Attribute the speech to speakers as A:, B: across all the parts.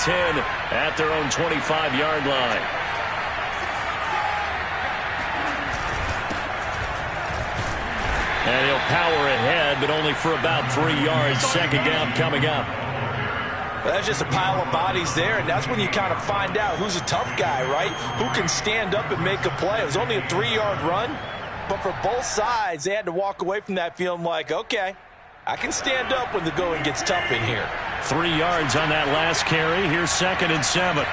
A: 10 at their own 25-yard line. And he'll power ahead, but only for about 3 yards. Second down coming up.
B: Well, that's just a pile of bodies there, and that's when you kind of find out who's a tough guy, right? Who can stand up and make a play. It was only a 3-yard run, but for both sides, they had to walk away from that feeling like, okay, I can stand up when the going gets tough in here.
A: 3 yards on that last carry. Here's 2nd and 7.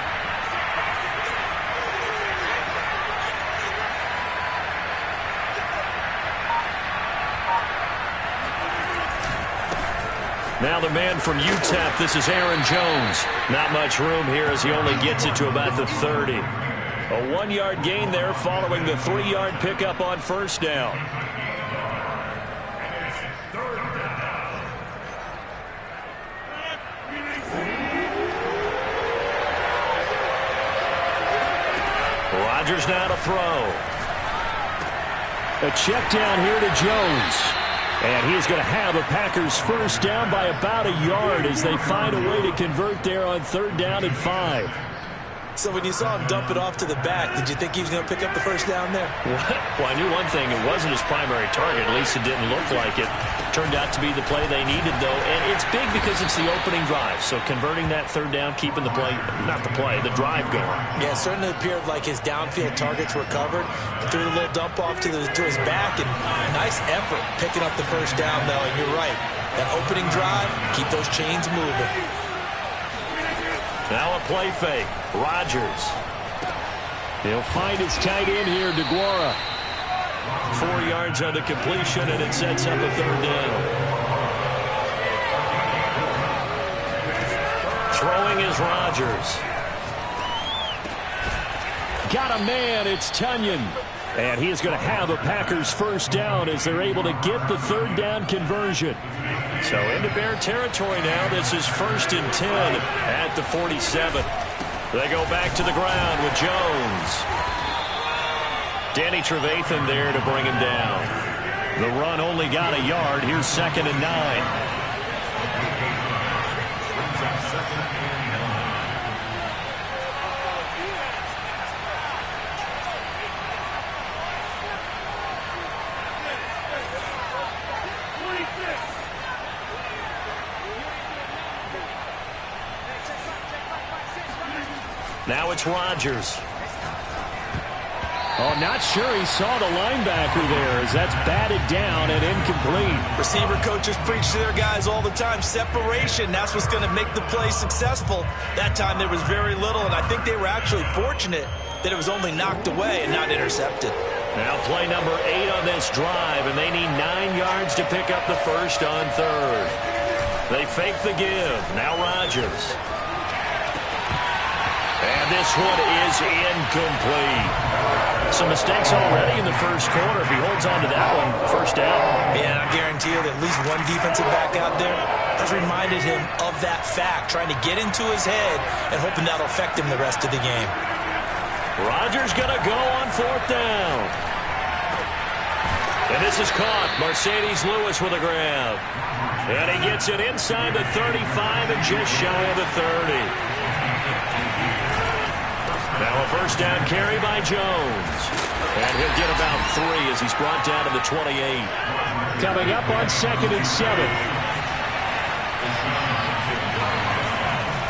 A: Now the man from UTEP, this is Aaron Jones. Not much room here as he only gets it to about the 30. A 1-yard gain there following the 3-yard pickup on first down. Rodgers now to throw. A check down here to Jones. And he's going to have a Packers first down by about a yard as they find a way to convert there on 3rd down and 5.
B: So when you saw him dump it off to the back, did you think he was going to pick up the first down there?
A: Well, I knew one thing. It wasn't his primary target. At least it didn't look like it. Turned out to be the play they needed, though. And it's big because it's the opening drive. So converting that 3rd down, keeping the play, not the play, the drive going.
B: Yeah, it certainly appeared like his downfield targets were covered. Threw a little dump off to his back, and nice effort picking up the first down, though. And you're right. That opening drive, keep those chains moving.
A: Now a play fake. Rodgers. He'll find his tight end here, DeGuara. 4 yards on the completion, and it sets up a 3rd down. Throwing is Rodgers. Got a man. It's Tunyon. And he is going to have a Packers first down as they're able to get the 3rd down conversion. So into Bear territory now. This is 1st and 10 at the 47. They go back to the ground with Jones. Danny Trevathan there to bring him down. The run only got a yard. Here's 2nd and 9. Now it's Rodgers. Oh, not sure he saw the linebacker there as that's batted down and incomplete.
B: Receiver coaches preach to their guys all the time. Separation, that's what's going to make the play successful. That time there was very little, and I think they were actually fortunate that it was only knocked away and not intercepted.
A: Now play number 8 on this drive, and they need 9 yards to pick up the first on 3rd. They fake the give. Now Rodgers. And this one is incomplete. Some mistakes already in the first quarter. If he holds on to that one, first down.
B: Yeah, I guarantee you that at least one defensive back out there has reminded him of that fact, trying to get into his head and hoping that'll affect him the rest of the game.
A: Rodgers going to go on 4th down. And this is caught. Mercedes Lewis with a grab. And he gets it inside the 35 and just shy of the 30. Now a first down carry by Jones. And he'll get about 3 as he's brought down to the 28. Coming up on 2nd and 7.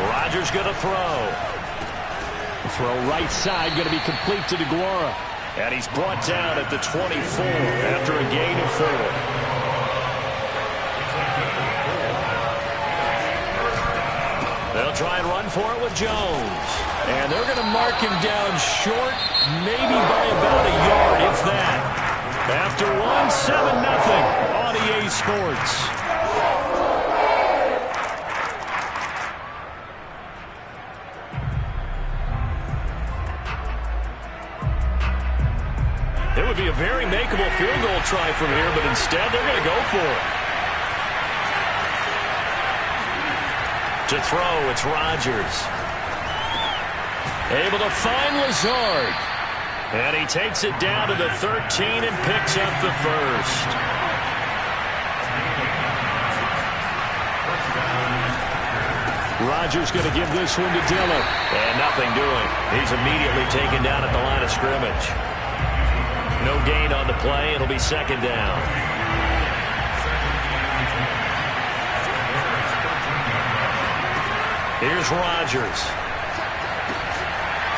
A: Rodgers going to throw. Throw right side going to be complete to DeGuara. And he's brought down at the 24 after a gain of 4. They'll try and run for it with Jones. And they're going to mark him down short, maybe by about a yard, if that. After 7-0 on EA Sports. It would be a very makeable field goal try from here, but instead they're going to go for it. To throw, it's Rodgers. Able to find Lazard. And he takes it down to the 13 and picks up the first. Rodgers going to give this one to Dillon. And nothing doing. He's immediately taken down at the line of scrimmage. No gain on the play. It'll be second down. Here's Rodgers.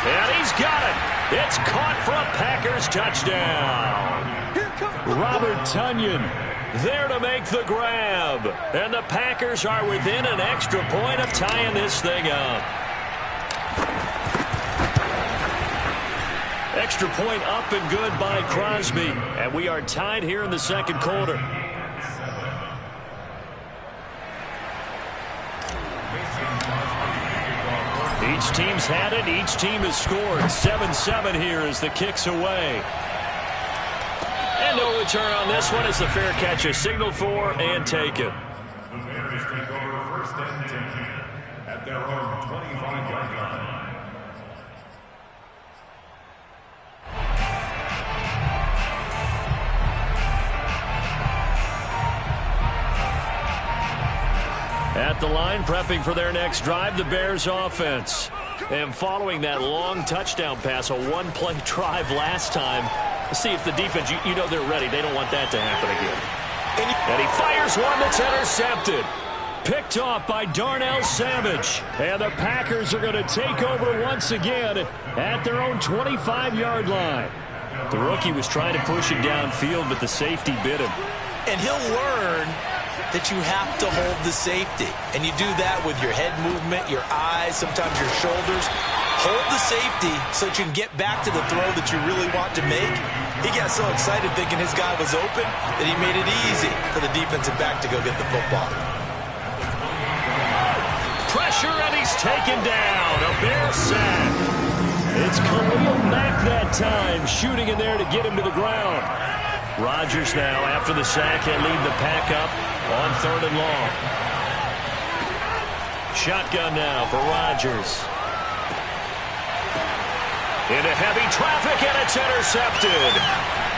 A: And he's got it. It's caught for a Packers touchdown. Robert Tonyan there to make the grab. And the Packers are within an extra point of tying this thing up. Extra point up and good by Crosby. And we are tied here in the second quarter. Each team's had it. Each team has scored. 7-7 here as the kick's away. And no return on this one as the fair catch is signaled for and taken.
C: The Bears take over first and 10 at their own 25-yard line.
A: At the line, prepping for their next drive, the Bears offense. And following that long touchdown pass, a one-play drive last time, see if the defense, you know they're ready. They don't want that to happen again. And he fires one that's intercepted. Picked off by Darnell Savage. And the Packers are going to take over once again at their own 25-yard line. The rookie was trying to push it downfield, but the safety bit him.
B: And he'll learn that you have to hold the safety. And you do that with your head movement, your eyes, sometimes your shoulders. Hold the safety so that you can get back to the throw that you really want to make. He got so excited thinking his guy was open that he made it easy for the defensive back to go get the football.
A: Pressure, and he's taken down. A Bear sack. It's Khalil Mack that time, shooting in there to get him to the ground. Rodgers now, after the sack, he'll lead the pack up on 3rd and long. Shotgun now for Rodgers. Into heavy traffic, and it's intercepted.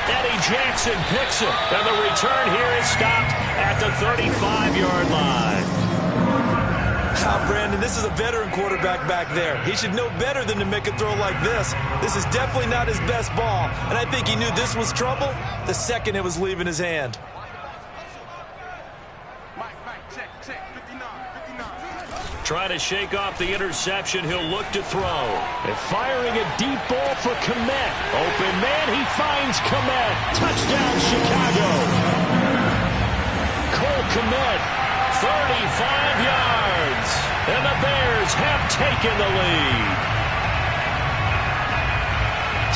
A: Eddie Jackson picks it, and the return here is stopped at the 35-yard line.
B: Brandon, this is a veteran quarterback back there. He should know better than to make a throw like this. This is definitely not his best ball, and I think he knew this was trouble the second it was leaving his hand.
A: Trying to shake off the interception. He'll look to throw. And firing a deep ball for Kmet. Open man, he finds Kmet. Touchdown, Chicago. Cole Kmet, 35 yards. And the Bears have taken the lead.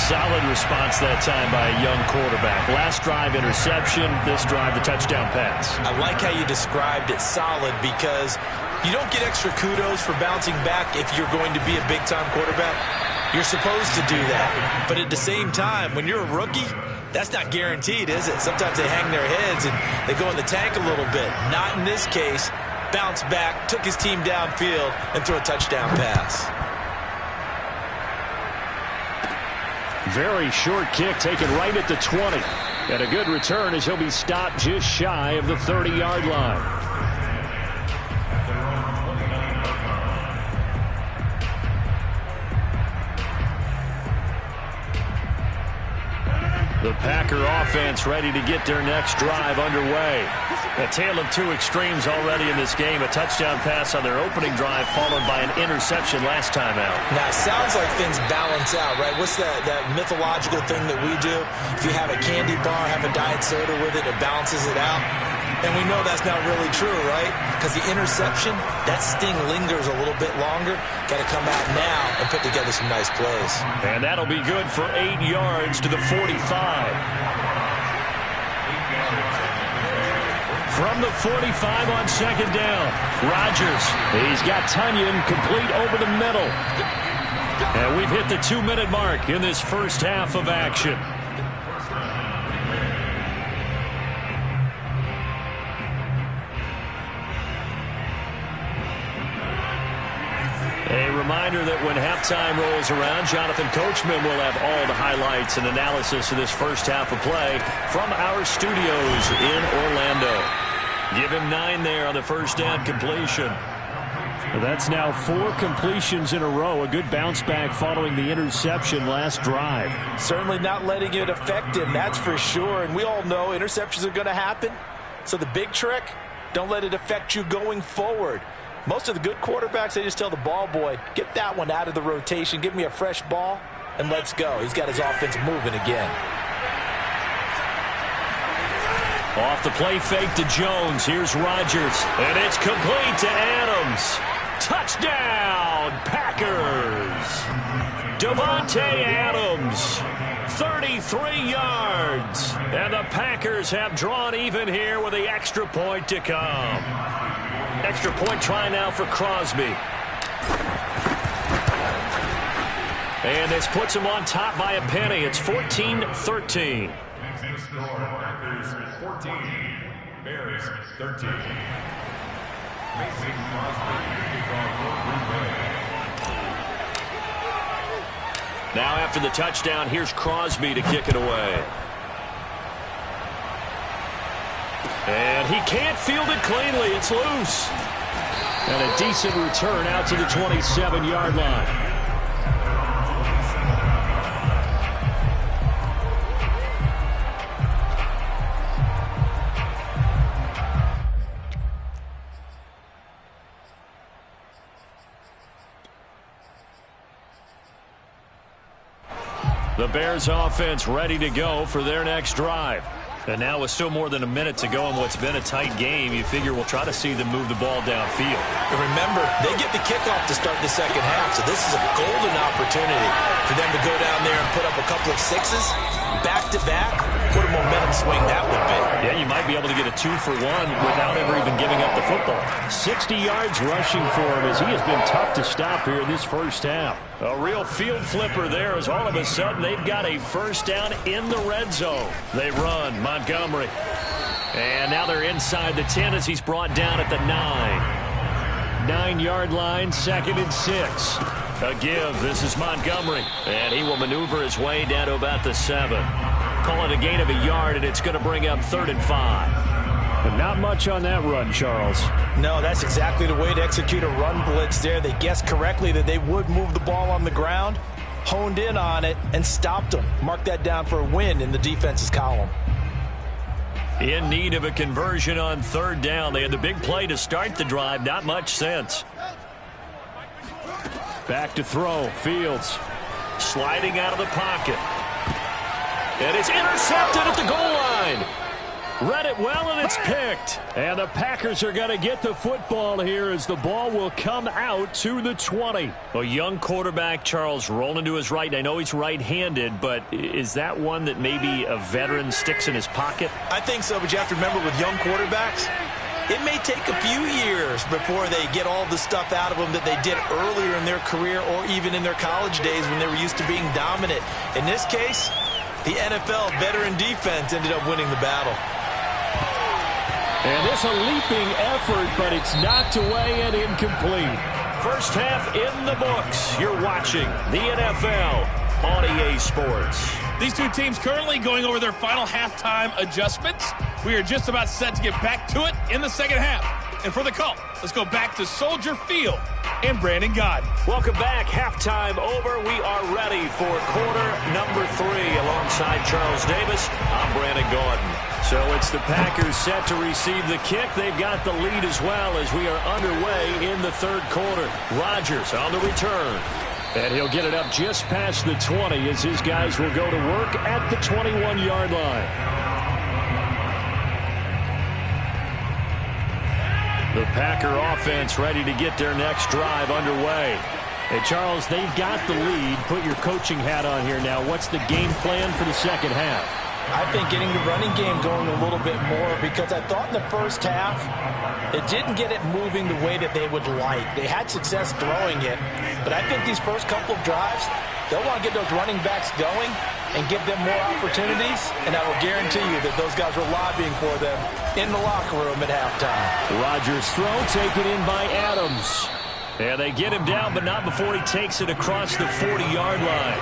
A: Solid response that time by a young quarterback. Last drive, interception. This drive, the touchdown pass.
B: I like how you described it, solid, because you don't get extra kudos for bouncing back if you're going to be a big-time quarterback. You're supposed to do that. But at the same time, when you're a rookie, that's not guaranteed, is it? Sometimes they hang their heads and they go in the tank a little bit. Not in this case. Bounced back, took his team downfield, and threw a touchdown pass.
A: Very short kick taken right at the 20. And a good return as he'll be stopped just shy of the 30-yard line. The Packer offense ready to get their next drive underway. A tale of two extremes already in this game. A touchdown pass on their opening drive followed by an interception last time out.
B: Now, it sounds like things balance out, right? What's that mythological thing that we do? If you have a candy bar, have a diet soda with it, it balances it out. And we know that's not really true, right? Because the interception, that sting lingers a little bit longer. Got to come out now and put together some nice plays.
A: And that'll be good for 8 yards to the 45. From the 45 on second down, Rodgers. He's got Tonyan complete over the middle. And we've hit the 2-minute mark in this first half of action. A reminder that when halftime rolls around, Jonathan Coachman will have all the highlights and analysis of this first half of play from our studios in Orlando. Give him 9 there on the first down completion. That's now 4 completions in a row. A good bounce back following the interception last drive.
B: Certainly not letting it affect him, that's for sure. And we all know interceptions are going to happen. So the big trick, don't let it affect you going forward. Most of the good quarterbacks, they just tell the ball boy, get that one out of the rotation, give me a fresh ball, and let's go. He's got his offense moving again.
A: Off the play fake to Jones. Here's Rodgers. And it's complete to Adams. Touchdown, Packers. Davante Adams, 33 yards. And the Packers have drawn even here with the extra point to come. Extra point try now for Crosby. And this puts him on top by a penny. It's 14-13.
C: Next score, Packers 14, Bears 13. Mason Crosby, kickoff for Green Bay.
A: Now after the touchdown, here's Crosby to kick it away. And he can't field it cleanly. It's loose. And a decent return out to the 27-yard line. The Bears offense ready to go for their next drive. And now with still more than a minute to go in what's been a tight game, you figure we'll try to see them move the ball downfield.
B: And remember, they get the kickoff to start the second half, so this is a golden opportunity for them to go down there and put up a couple of sixes back-to-back. What a momentum swing that would be.
A: Yeah, you might be able to get a 2-for-1 without ever even giving up the football. 60 yards rushing for him as he has been tough to stop here in this first half. A real field flipper there as all of a sudden they've got a first down in the red zone. They run Montgomery. And now they're inside the 10 as he's brought down at the 9. 9-yard line, 2nd and 6. A give. This is Montgomery. And he will maneuver his way down to about the 7. Call it a gain of a yard, and it's going to bring up 3rd and 5. But not much on that run, Charles.
B: No, that's exactly the way to execute a run blitz there. They guessed correctly that they would move the ball on the ground, honed in on it, and stopped them. Mark that down for a win in the defense's column.
A: In need of a conversion on 3rd down. They had the big play to start the drive. Not much sense. Back to throw. Fields sliding out of the pocket. And it's intercepted at the goal line. Read it well, and it's picked. And the Packers are going to get the football here as the ball will come out to the 20. A young quarterback, Charles, rolling to his right. I know he's right-handed, but is that one that maybe a veteran sticks in his pocket?
B: I think so, but you have to remember with young quarterbacks, it may take a few years before they get all the stuff out of them that they did earlier in their career or even in their college days when they were used to being dominant. In this case, the NFL veteran defense ended up winning the battle.
A: And this a leaping effort, but it's knocked away and incomplete. First half in the books. You're watching the NFL on EA Sports.
D: These two teams currently going over their final halftime adjustments. We are just about set to get back to it in the second half. And for the call, let's go back to Soldier Field and Brandon Gaudin.
A: Welcome back. Halftime over. We are ready for quarter number 3 alongside Charles Davis. I'm Brandon Gaudin. So it's the Packers set to receive the kick. They've got the lead as well as we are underway in the 3rd quarter. Rodgers on the return. And he'll get it up just past the 20 as his guys will go to work at the 21-yard line. The Packer offense ready to get their next drive underway. Hey, Charles, they've got the lead. Put your coaching hat on here now. What's the game plan for the second half?
B: I think getting the running game going a little bit more because I thought in the first half it didn't get it moving the way that they would like. They had success throwing it, but I think these first couple of drives, they'll want to get those running backs going and give them more opportunities, and I will guarantee you that those guys were lobbying for them in the locker room at halftime.
A: Rodgers' throw taken in by Adams. And they get him down, but not before he takes it across the 40-yard line.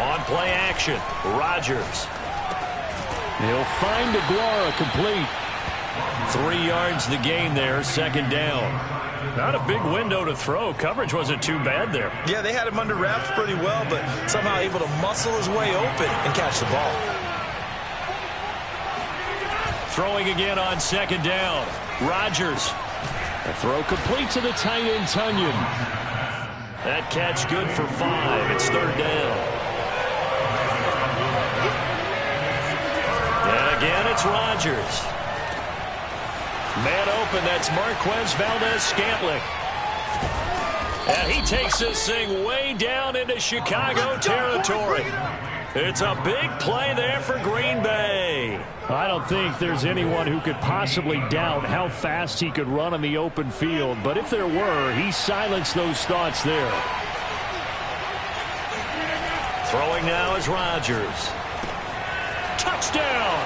A: On play action, Rodgers. He'll find Aguara complete. 3 yards the gain there, second down. Not a big window to throw. Coverage wasn't too bad there.
B: Yeah, they had him under wraps pretty well, but somehow able to muscle his way open and catch the ball.
A: Throwing again on second down. Rodgers. A throw complete to the tight end, Tunyon. That catch good for 5. It's third down. And again, it's Rodgers. Man open, that's Marquez Valdez-Scantling. And he takes this thing way down into Chicago territory. It's a big play there for Green Bay. I don't think there's anyone who could possibly doubt how fast he could run on the open field. But if there were, he silenced those thoughts there. Throwing now is Rodgers. Touchdown!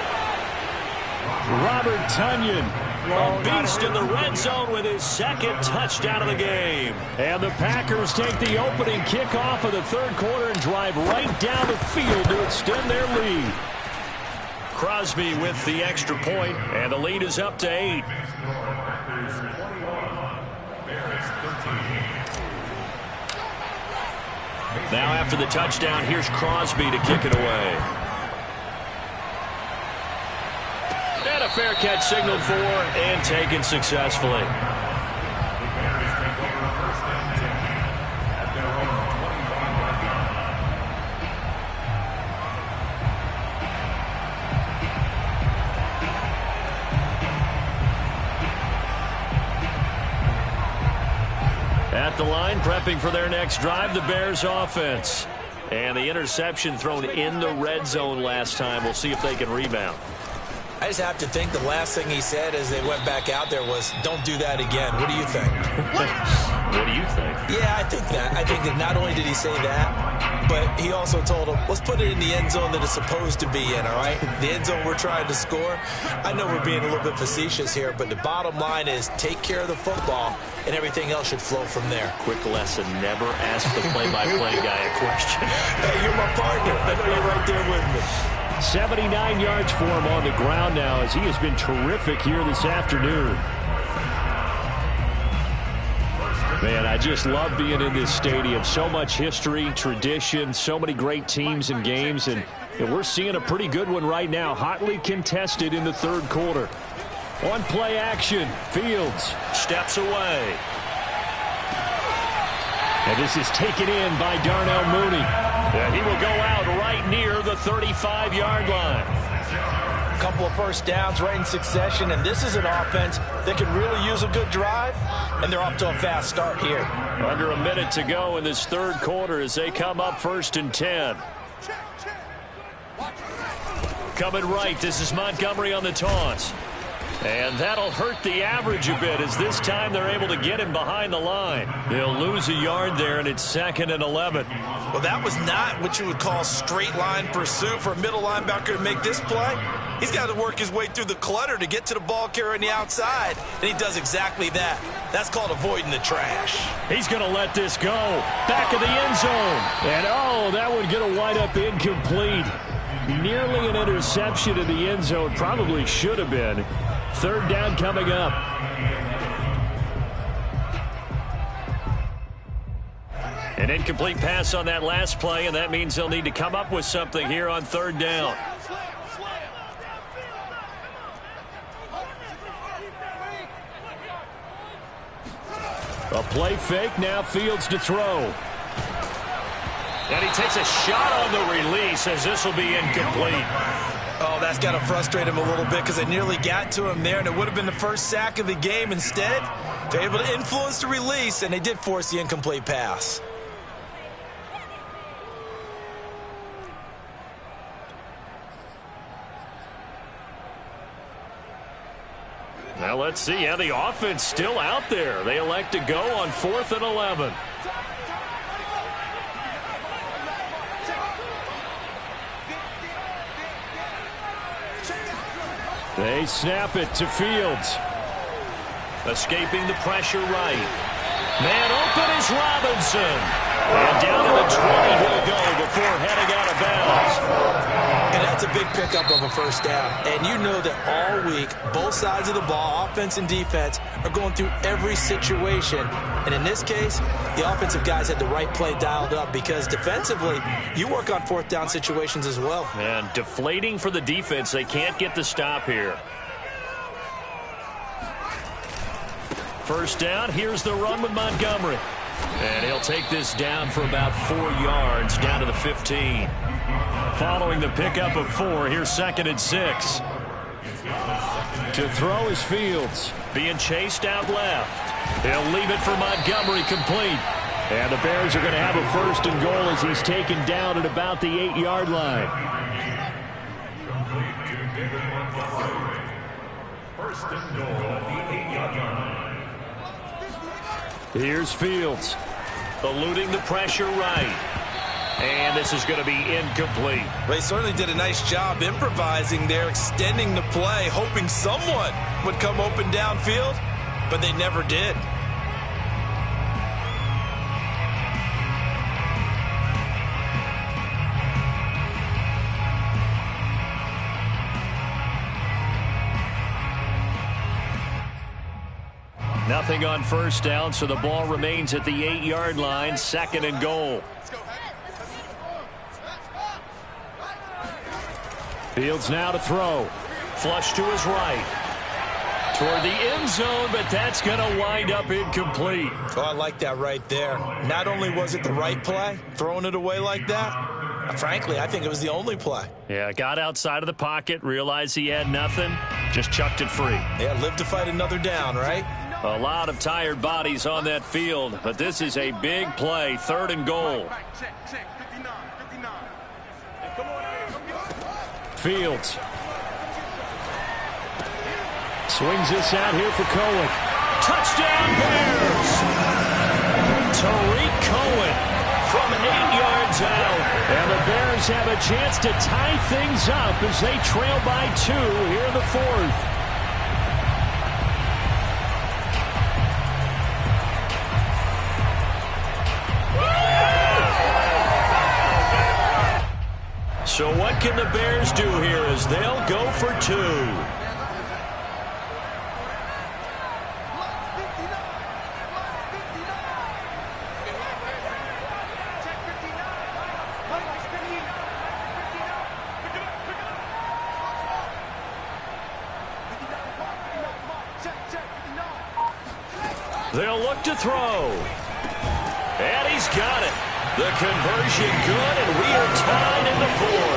A: Robert Tunyon. A beast in the red zone with his second touchdown of the game. And the Packers take the opening kickoff of the third quarter and drive right down the field to extend their lead. Crosby with the extra point, and the lead is up to 8. Now after the touchdown, here's Crosby to kick it away. And a fair catch signaled for and taken successfully. At the line, prepping for their next drive, the Bears offense. And the interception thrown in the red zone last time. We'll see if they can rebound.
B: I just have to think the last thing he said as they went back out there was, don't do that again. What do you think?
A: What do you think?
B: Yeah, I think that. I think that not only did he say that, but he also told him, let's put it in the end zone that it's supposed to be in, all right? The end zone we're trying to score. I know we're being a little bit facetious here, but the bottom line is take care of the football, and everything else should flow from there.
A: Quick lesson, never ask the play-by-play guy a question.
B: Hey, you're my partner. I know you're right there with me.
A: 79 yards for him on the ground now as he has been terrific here this afternoon. Man, I just love being in this stadium. So much history, tradition, so many great teams and games, and we're seeing a pretty good one right now, hotly contested in the third quarter. On play action, Fields steps away. And this is taken in by Darnell Mooney. And he will go out right near the 35-yard line.
B: A couple of first downs right in succession, and this is an offense that could really use a good drive, and they're off to a fast start here.
A: Under a minute to go in this third quarter as they come up 1st and 10. Coming right, this is Montgomery on the taunts. And that'll hurt the average a bit as this time they're able to get him behind the line. He'll lose a yard there, and it's 2nd and 11.
B: Well, that was not what you would call straight line pursuit for a middle linebacker to make this play. He's got to work his way through the clutter to get to the ball carrier on the outside, and he does exactly that. That's called avoiding the trash.
A: He's going to let this go. Back of the end zone. And, oh, that would get a wind up incomplete. Nearly an interception in the end zone. Probably should have been. Third down coming up. An incomplete pass on that last play, and that means they'll need to come up with something here on third down. A play fake, now Fields to throw. And he takes a shot on the release as this will be incomplete.
B: Oh, that's got to frustrate him a little bit because they nearly got to him there, and it would have been the first sack of the game. Instead, they're able to influence the release, and they did force the incomplete pass.
A: Now let's see how the offense still out there. They elect to go on 4th and 11. They snap it to Fields. Escaping the pressure right. Man open is Robinson. And down to the 20 he'll go before heading out of
B: pickup of a first down. And you know that all week, both sides of the ball, offense and defense, are going through every situation. And in this case, the offensive guys had the right play dialed up because defensively, you work on fourth down situations as well.
A: And deflating for the defense. They can't get the stop here. First down, here's the run with Montgomery. And he'll take this down for about 4 yards, down to the 15. Following the pickup of 4, here's 2nd and 6. To throw is Fields, being chased out left. He'll leave it for Montgomery, complete. And the Bears are going to have a 1st and goal as he's taken down at about the 8-yard line.
C: First and goal at the 8-yard line.
A: Here's Fields, eluding the pressure right. And this is going to be incomplete.
B: They certainly did a nice job improvising there, extending the play, hoping someone would come open downfield, but they never did.
A: Nothing on first down, so the ball remains at the 8-yard line, 2nd and goal. Fields now to throw. Flush to his right. Toward the end zone, but that's going to wind up incomplete.
B: Oh, I like that right there. Not only was it the right play, throwing it away like that, frankly, I think it was the only play.
A: Yeah, got outside of the pocket, realized he had nothing, just chucked it free.
B: Yeah, live to fight another down, right?
A: A lot of tired bodies on that field, but this is a big play, 3rd and goal. Fields swings this out here for Cohen. Touchdown Bears! Tariq Cohen from 8 yards out. And the Bears have a chance to tie things up as they trail by 2 here in the 4th. So what can the Bears do here as they'll go for 2? They'll look to throw. And he's got it. The conversion good, and we are tied in the 4th.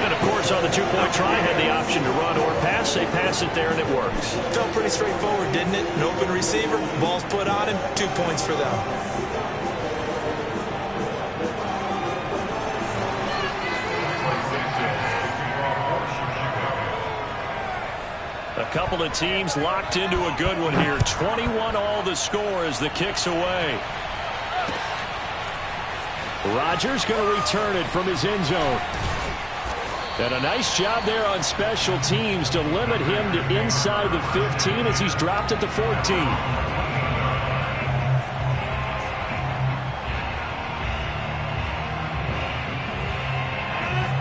A: And, of course, on the 2-point try, had the option to run or pass. They pass it there, and it works.
B: Felt pretty straightforward, didn't it? An open receiver, ball's put on him, 2 points for them.
A: A couple of teams locked into a good one here. 21 all the score as the kick's away. Rodgers going to return it from his end zone. And a nice job there on special teams to limit him to inside the 15 as he's dropped at the 14.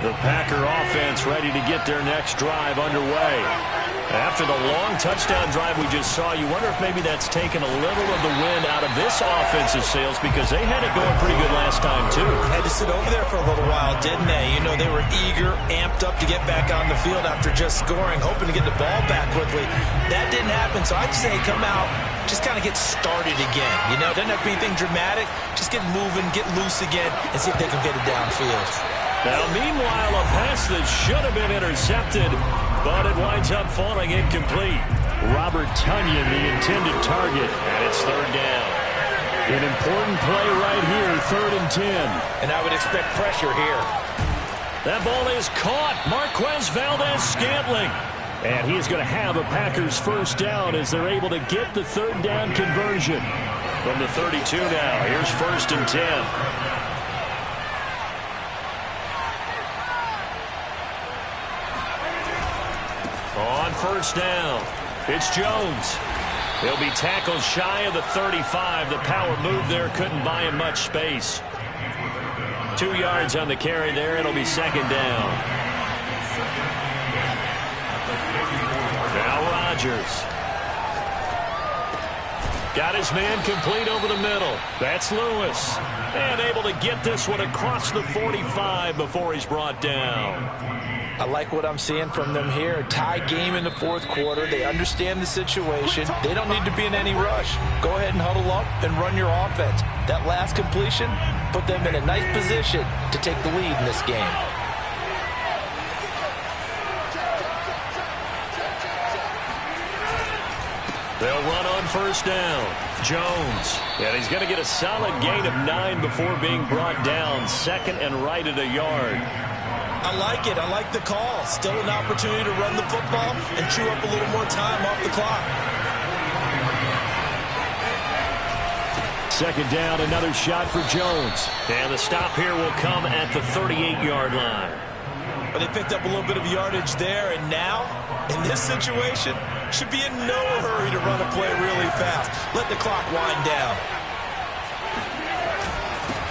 A: The Packer offense ready to get their next drive underway. After the long touchdown drive we just saw, you wonder if maybe that's taken a little of the wind out of this offensive sails because they had it going pretty good last time, too.
B: Had to sit over there for a little while, didn't they? You know, they were eager, amped up to get back on the field after just scoring, hoping to get the ball back quickly. That didn't happen, so I'd say come out, just kind of get started again. You know, doesn't have to be anything dramatic. Just get moving, get loose again, and see if they can get it downfield.
A: Now, meanwhile, a pass that should have been intercepted, but it winds up falling incomplete. Robert Tonyan, the intended target, and it's 3rd down. An important play right here, 3rd and 10.
B: And I would expect pressure here.
A: That ball is caught. Marquez Valdez-Scantling. And he is going to have a Packers 1st down as they're able to get the 3rd down conversion. From the 32 now, here's 1st and 10. On 1st down, it's Jones. He'll be tackled shy of the 35. The power move there couldn't buy him much space. 2 yards on the carry there. It'll be 2nd down. Now Rodgers. Got his man complete over the middle. That's Lewis. And able to get this one across the 45 before he's brought down.
B: I like what I'm seeing from them here. A tie game in the fourth quarter. They understand the situation. They don't need to be in any rush. Go ahead and huddle up and run your offense. That last completion put them in a nice position to take the lead in this game.
A: They'll run on first down. Jones. And he's going to get a solid gain of 9 before being brought down. Second and right at a yard.
B: I like it. I like the call. Still an opportunity to run the football and chew up a little more time off the clock.
A: Second down, another shot for Jones. And the stop here will come at the 38-yard line.
B: But they picked up a little bit of yardage there, and now, in this situation, should be in no hurry to run a play really fast. Let the clock wind down.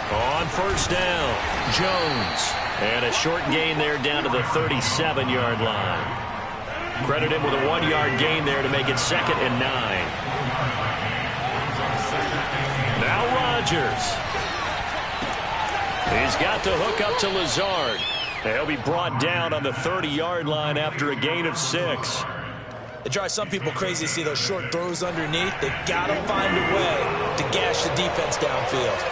A: On first down, Jones. And a short gain there down to the 37-yard line. Credit him with a 1-yard gain there to make it 2nd and 9. Now Rodgers. He's got the hook up to Lazard. He'll be brought down on the 30-yard line after a gain of 6.
B: It drives some people crazy to see those short throws underneath. They've got to find a way to gash the defense downfield.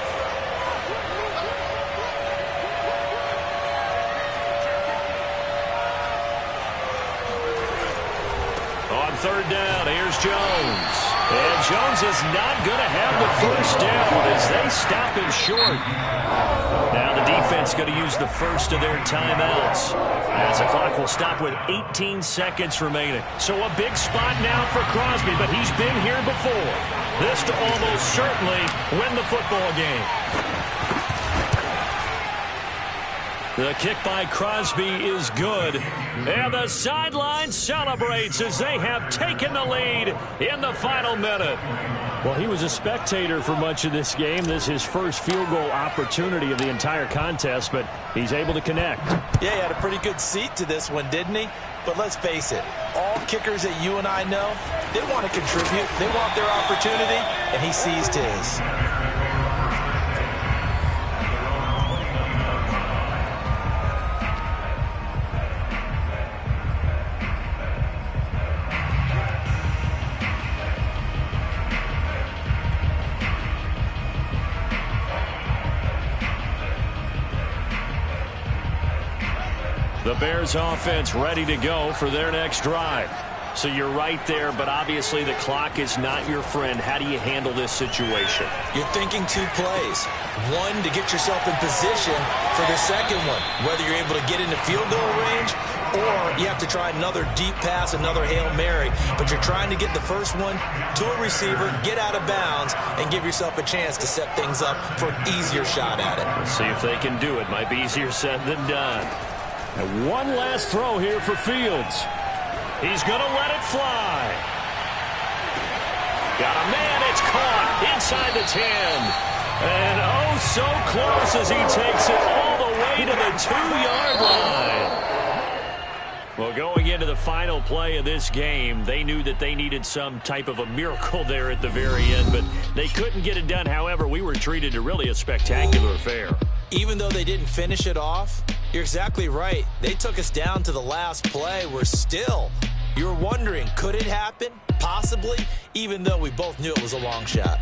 A: On third down, here's Jones. And Jones is not going to have the first down as they stop him short. Now the defense going to use the first of their timeouts, as the clock will stop with 18 seconds remaining. So a big spot now for Crosby, but he's been here before. This to almost certainly win the football game. The kick by Crosby is good. And the sideline celebrates as they have taken the lead in the final minute. Well, he was a spectator for much of this game. This is his first field goal opportunity of the entire contest, but he's able to connect.
B: Yeah, he had a pretty good seat to this one, didn't he? But let's face it, all kickers that you and I know, they want to contribute. They want their opportunity, and he seized his.
A: The Bears offense ready to go for their next drive. So you're right there, but obviously the clock is not your friend. How do you handle this situation?
B: You're thinking 2 plays. One, to get yourself in position for the second one, whether you're able to get into field goal range or you have to try another deep pass, another Hail Mary. But you're trying to get the first one to a receiver, get out of bounds, and give yourself a chance to set things up for an easier shot at it.
A: Let's see if they can do it. Might be easier said than done. And one last throw here for Fields. He's going to let it fly. Got a man. It's caught inside the 10. And oh, so close as he takes it all the way to the 2-yard line. Well, going into the final play of this game, they knew that they needed some type of a miracle there at the very end, but they couldn't get it done. However, we were treated to really a spectacular affair.
B: Even though they didn't finish it off, you're exactly right. They took us down to the last play. We're still, you're wondering, could it happen? Possibly, even though we both knew it was a long shot.